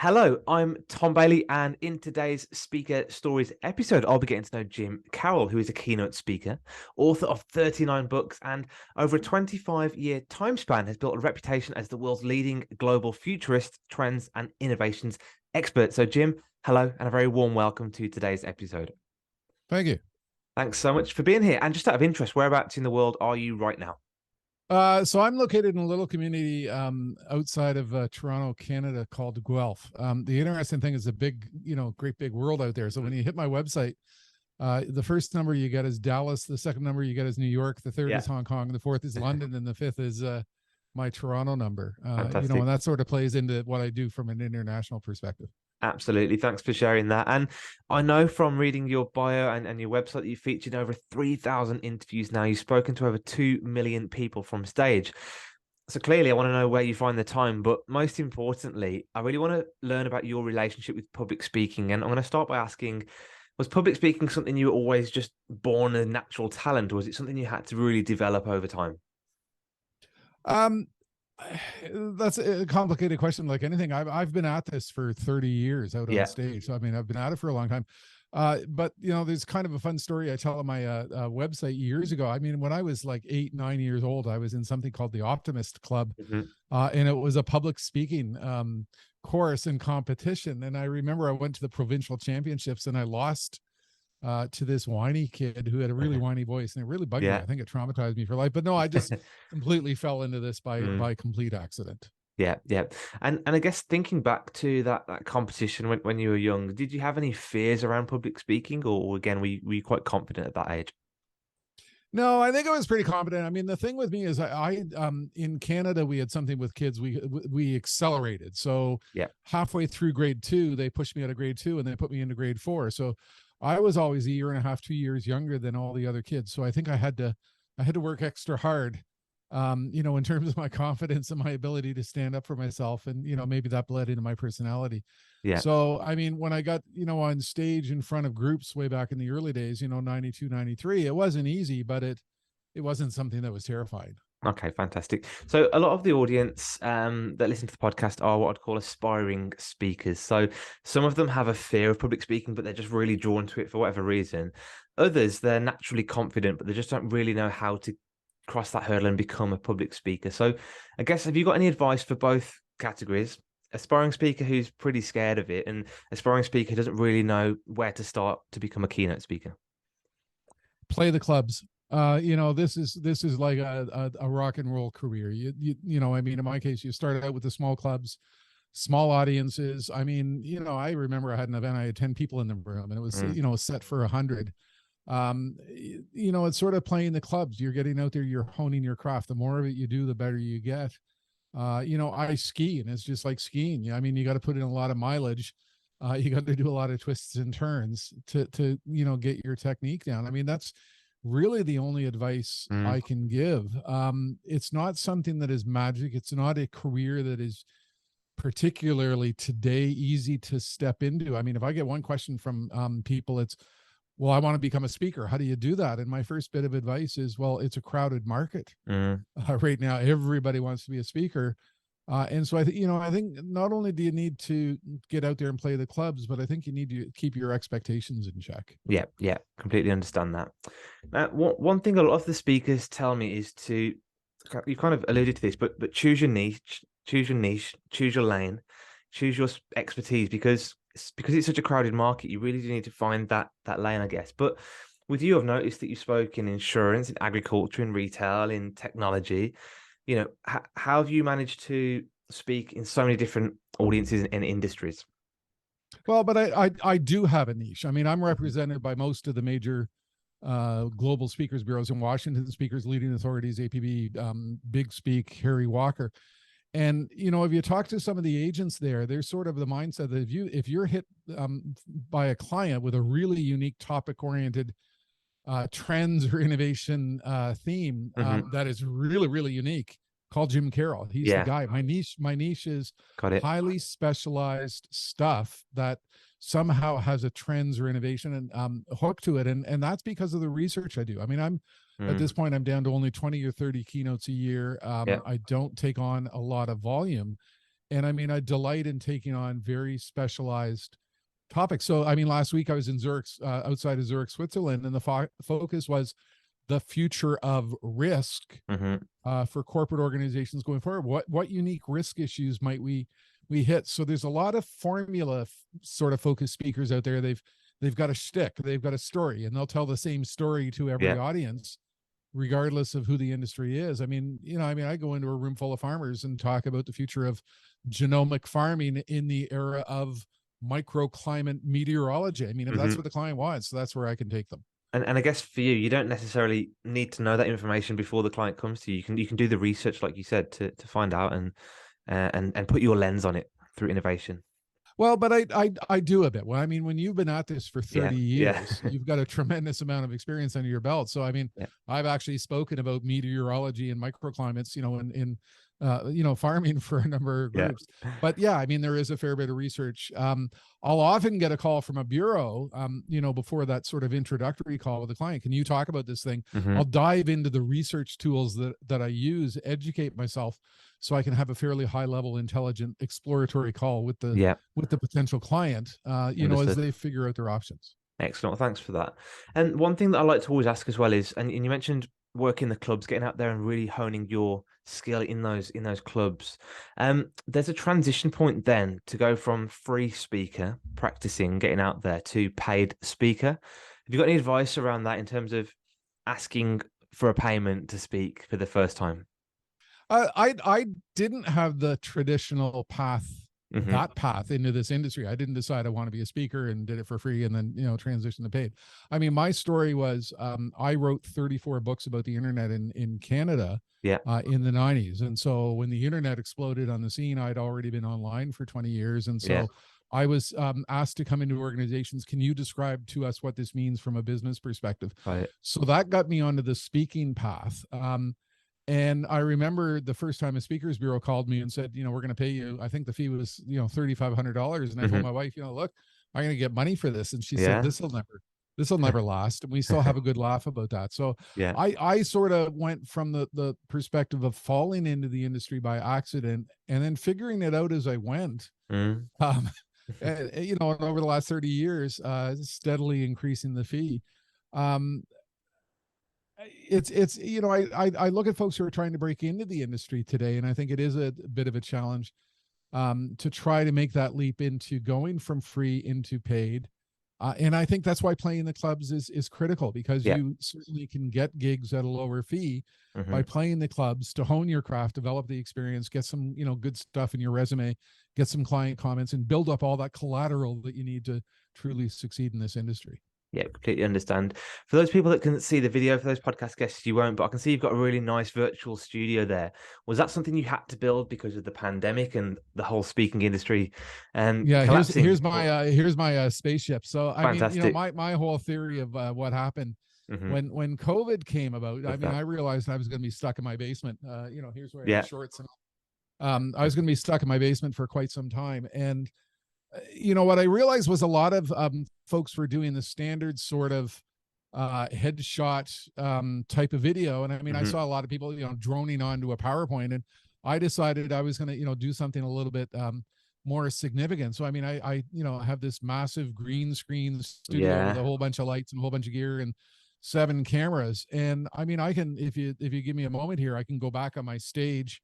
Hello, I'm Tom Bailey, and in today's Speaker Stories episode, I'll be getting to know Jim Carroll, who is a keynote speaker, author of 39 books, and over a 25-year time span has built a reputation as the world's leading global futurist, trends, and innovations expert. So, Jim, hello, and a very warm welcome to today's episode. Thank you. Thanks so much for being here. And just out of interest, whereabouts in the world are you right now? So I'm located in a little community outside of Toronto, Canada, called Guelph. The interesting thing is a big, great big world out there. So when you hit my website, the first number you get is Dallas. The second number you get is New York. The third is Hong Kong. The fourth is London. And the fifth is my Toronto number. Fantastic. And that sort of plays into what I do from an international perspective. Absolutely. Thanks for sharing that. And I know from reading your bio and your website that you featured over 3,000 interviews now. You've spoken to over 2 million people from stage. So clearly, I want to know where you find the time. But most importantly, I really want to learn about your relationship with public speaking. And I'm going to start by asking, was public speaking something you were always just born a natural talent, or was it something you had to really develop over time? That's a complicated question. Like anything, I've been at this for 30 years out on stage. So I mean, I've been at it for a long time. But there's kind of a fun story I tell on my website years ago. I mean, when I was like 8-9 years old, I was in something called the Optimist Club, and it was a public speaking course and competition. And I remember I went to the provincial championships and I lost to this whiny kid who had a really whiny voice, and it really bugged me. I think it traumatized me for life. But no, I just completely fell into this by complete accident. Yeah. And I guess thinking back to that competition when you were young, did you have any fears around public speaking, or again, were you quite confident at that age? No, I think I was pretty confident. I mean, the thing with me is I in Canada, we had something with kids. We accelerated. So halfway through grade 2, they pushed me out of grade 2 and they put me into grade 4. So I was always a year and a half, 2 years younger than all the other kids. So I think I had to work extra hard, in terms of my confidence and my ability to stand up for myself. And, maybe that bled into my personality. Yeah. So, I mean, when I got, on stage in front of groups way back in the early days, 92, 93, it wasn't easy, but it wasn't something that was terrifying. Okay, fantastic. So a lot of the audience that listen to the podcast are what I'd call aspiring speakers. So some of them have a fear of public speaking, but they're just really drawn to it for whatever reason. Others, they're naturally confident, but they just don't really know how to cross that hurdle and become a public speaker. So I guess, have you got any advice for both categories? Aspiring speaker who's pretty scared of it, and aspiring speaker who doesn't really know where to start to become a keynote speaker? Play the clubs. This is like a rock and roll career. I mean, in my case, you started out with the small clubs, small audiences. I mean, I remember I had an event, I had 10 people in the room, and it was, set for 100. It's sort of playing the clubs. You're getting out there, you're honing your craft. The more of it you do, the better you get. I ski, and it's just like skiing. I mean, you got to put in a lot of mileage. You got to do a lot of twists and turns to get your technique down. I mean, that's really the only advice I can give. It's not something that is magic. It's not a career that is particularly today easy to step into. I mean, if I get one question from people, it's, well, I want to become a speaker. How do you do that? And my first bit of advice is, well, it's a crowded market. Right now. Everybody wants to be a speaker. And so I think not only do you need to get out there and play the clubs, but I think you need to keep your expectations in check. Yeah, completely understand that. Now, one thing a lot of the speakers tell me is to, you kind of alluded to this, but choose your niche, choose your lane, choose your expertise, because it's such a crowded market. You really do need to find that lane, I guess. But with you, I've noticed that you spoke in insurance, in agriculture, in retail, in technology. How have you managed to speak in so many different audiences and industries? Well, but I do have a niche. I mean, I'm represented by most of the major global speakers bureaus in Washington, Speakers Leading Authorities, APB, Big Speak, Harry Walker. And, if you talk to some of the agents there, there's sort of the mindset that if you're hit by a client with a really unique topic-oriented trends or innovation theme that is really, really unique, call Jim Carroll. He's the guy. My niche is highly specialized stuff that somehow has a trends or innovation and hook to it. And that's because of the research I do. I mean, at this point, I'm down to only 20 or 30 keynotes a year. I don't take on a lot of volume. And I mean, I delight in taking on very specialized topics. So, I mean, last week I was in Zurich, outside of Zurich, Switzerland, and the focus was the future of risk for corporate organizations going forward. What unique risk issues might we hit? So there's a lot of formula sort of focused speakers out there. They've got a shtick, they've got a story, and they'll tell the same story to every audience, regardless of who the industry is. I mean, I go into a room full of farmers and talk about the future of genomic farming in the era of microclimate meteorology. I mean, if that's what the client wants, that's where I can take them. And I guess for you, you don't necessarily need to know that information before the client comes to you. You can do the research, like you said, to find out and put your lens on it through innovation. Well, but I do a bit. Well, I mean, when you've been at this for 30 years, you've got a tremendous amount of experience under your belt. So, I mean, I've actually spoken about meteorology and microclimates, in farming for a number of groups. But yeah, I mean, there is a fair bit of research. I'll often get a call from a bureau, before that sort of introductory call with the client. Can you talk about this thing? I'll dive into the research tools that I use, educate myself, so I can have a fairly high level, intelligent, exploratory call with the potential client, as they figure out their options. Excellent. Well, thanks for that. And one thing that I like to always ask as well is, and you mentioned working the clubs, getting out there and really honing your skill in those clubs. There's a transition point then to go from free speaker, practicing, getting out there, to paid speaker. Have you got any advice around that in terms of asking for a payment to speak for the first time? I didn't have the traditional path, that path into this industry. I didn't decide I want to be a speaker and did it for free and then, transition to paid. I mean, my story was, I wrote 34 books about the internet in Canada in the 90s. And so when the internet exploded on the scene, I'd already been online for 20 years. And so I was asked to come into organizations. Can you describe to us what this means from a business perspective? Right. So that got me onto the speaking path. And I remember the first time a speakers bureau called me and said, we're going to pay you. I think the fee was, $3,500. And I told my wife, look, I'm going to get money for this. And she said, this will never last. And we still have a good laugh about that. So I sort of went from the perspective of falling into the industry by accident and then figuring it out as I went. And, over the last 30 years, steadily increasing the fee. It's I look at folks who are trying to break into the industry today, and I think it is a bit of a challenge to try to make that leap into going from free into paid. And I think that's why playing the clubs is critical, because you certainly can get gigs at a lower fee by playing the clubs to hone your craft, develop the experience, get some good stuff in your resume, get some client comments, and build up all that collateral that you need to truly succeed in this industry. Yeah, completely understand. For those people that can see the video, for those podcast guests, you won't, but I can see you've got a really nice virtual studio there. Was that something you had to build because of the pandemic and the whole speaking industry? Here's my spaceship. So Fantastic. I mean, my whole theory of what happened when COVID came about. I realized I was going to be stuck in my basement. Here's where I have shorts. And I was going to be stuck in my basement for quite some time, and what I realized was a lot of folks were doing the standard sort of headshot type of video. And I mean, I saw a lot of people, droning onto a PowerPoint, and I decided I was going to, do something a little bit more significant. So, I mean, I have this massive green screen studio with a whole bunch of lights and a whole bunch of gear and 7 cameras. And I mean, I can, if you give me a moment here, I can go back on my stage,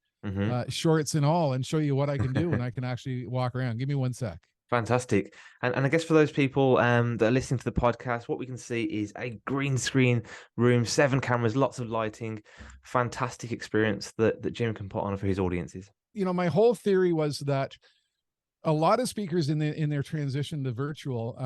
shorts and all, and show you what I can do. And I can actually walk around. Give me one sec. Fantastic. And I guess for those people that are listening to the podcast, what we can see is a green screen room, 7 cameras, lots of lighting, fantastic experience that Jim can put on for his audiences. My whole theory was that a lot of speakers in their transition to virtual,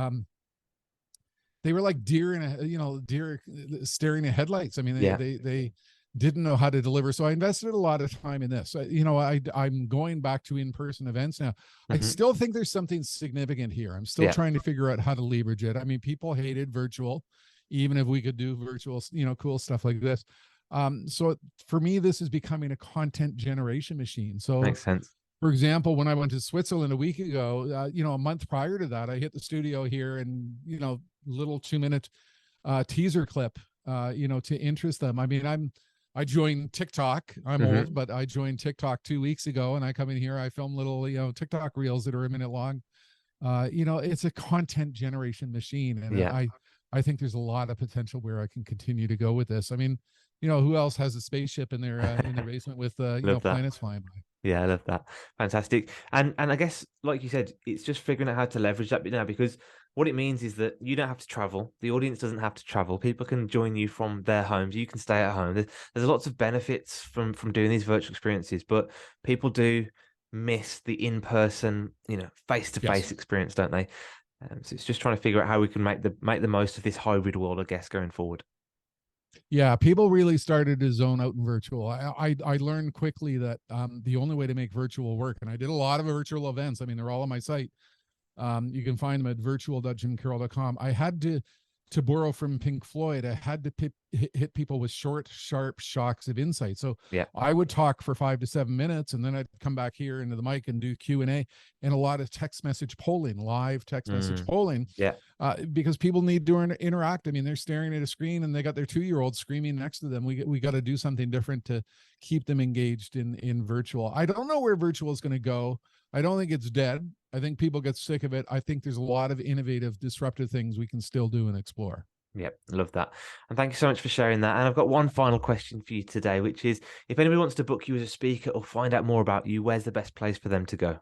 they were like deer staring at headlights. I mean, they didn't know how to deliver. So I invested a lot of time in this. I'm going back to in-person events now. I still think there's something significant here. I'm still trying to figure out how to leverage it. I mean, people hated virtual, even if we could do virtual, cool stuff like this. So for me, this is becoming a content generation machine. So makes sense. For example, when I went to Switzerland a week ago, a month prior to that, I hit the studio here and, little 2-minute teaser clip, to interest them. I mean, I joined TikTok. I'm Hmm. old, but I joined TikTok 2 weeks ago, and I come in here. I film little, TikTok reels that are a minute long. It's a content generation machine, and Yeah, I think there's a lot of potential where I can continue to go with this. I mean, who else has a spaceship in their basement with love that. planets flying by? Yeah, I love that. Fantastic. And I guess, like you said, it's just figuring out how to leverage that bit now, because what it means is that you don't have to travel. The audience doesn't have to travel. People can join you from their homes. You can stay at home. There's lots of benefits from doing these virtual experiences, but people do miss the in-person, Yes. face-to-face experience, don't they? So it's just trying to figure out how we can make the most of this hybrid world, I guess, going forward. Yeah, people really started to zone out in virtual. I learned quickly that the only way to make virtual work, and I did a lot of virtual events. I mean, they're all on my site. You can find them at virtual.jimcarroll.com. I had to borrow from Pink Floyd. I had to hit people with short, sharp shocks of insight. So Yeah. I would talk for 5 to 7 minutes, and then I'd come back here into the mic and do Q&A and a lot of text message polling, live text message polling, Yeah. because people need to interact. I mean, they're staring at a screen and they got their 2-year-old screaming next to them. We got to do something different to keep them engaged in virtual. I don't know where virtual is going to go. I don't think it's dead. I think people get sick of it. I think there's a lot of innovative, disruptive things we can still do and explore. Yep, love that. And thank you so much for sharing that. And I've got one final question for you today, which is, if anybody wants to book you as a speaker or find out more about you, where's the best place for them to go?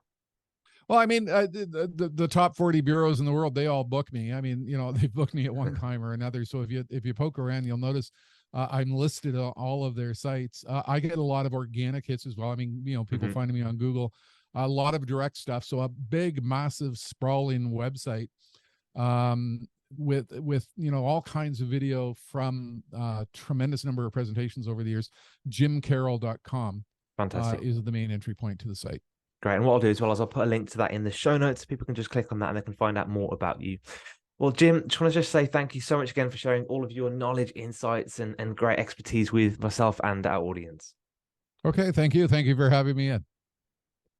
Well, I mean, the top 40 bureaus in the world, they all book me. I mean, they've booked me at one time or another. So if you poke around, you'll notice I'm listed on all of their sites. I get a lot of organic hits as well. I mean, people Hmm. finding me on Google, a lot of direct stuff. So a big, massive, sprawling website with all kinds of video from tremendous number of presentations over the years. jimcarroll.com Fantastic. is the main entry point to the site. Great. And what I'll do as well is I'll put a link to that in the show notes. People can just click on that and they can find out more about you. Well, Jim, just want to say thank you so much again for sharing all of your knowledge, insights, and great expertise with myself and our audience. Okay, thank you. Thank you for having me in.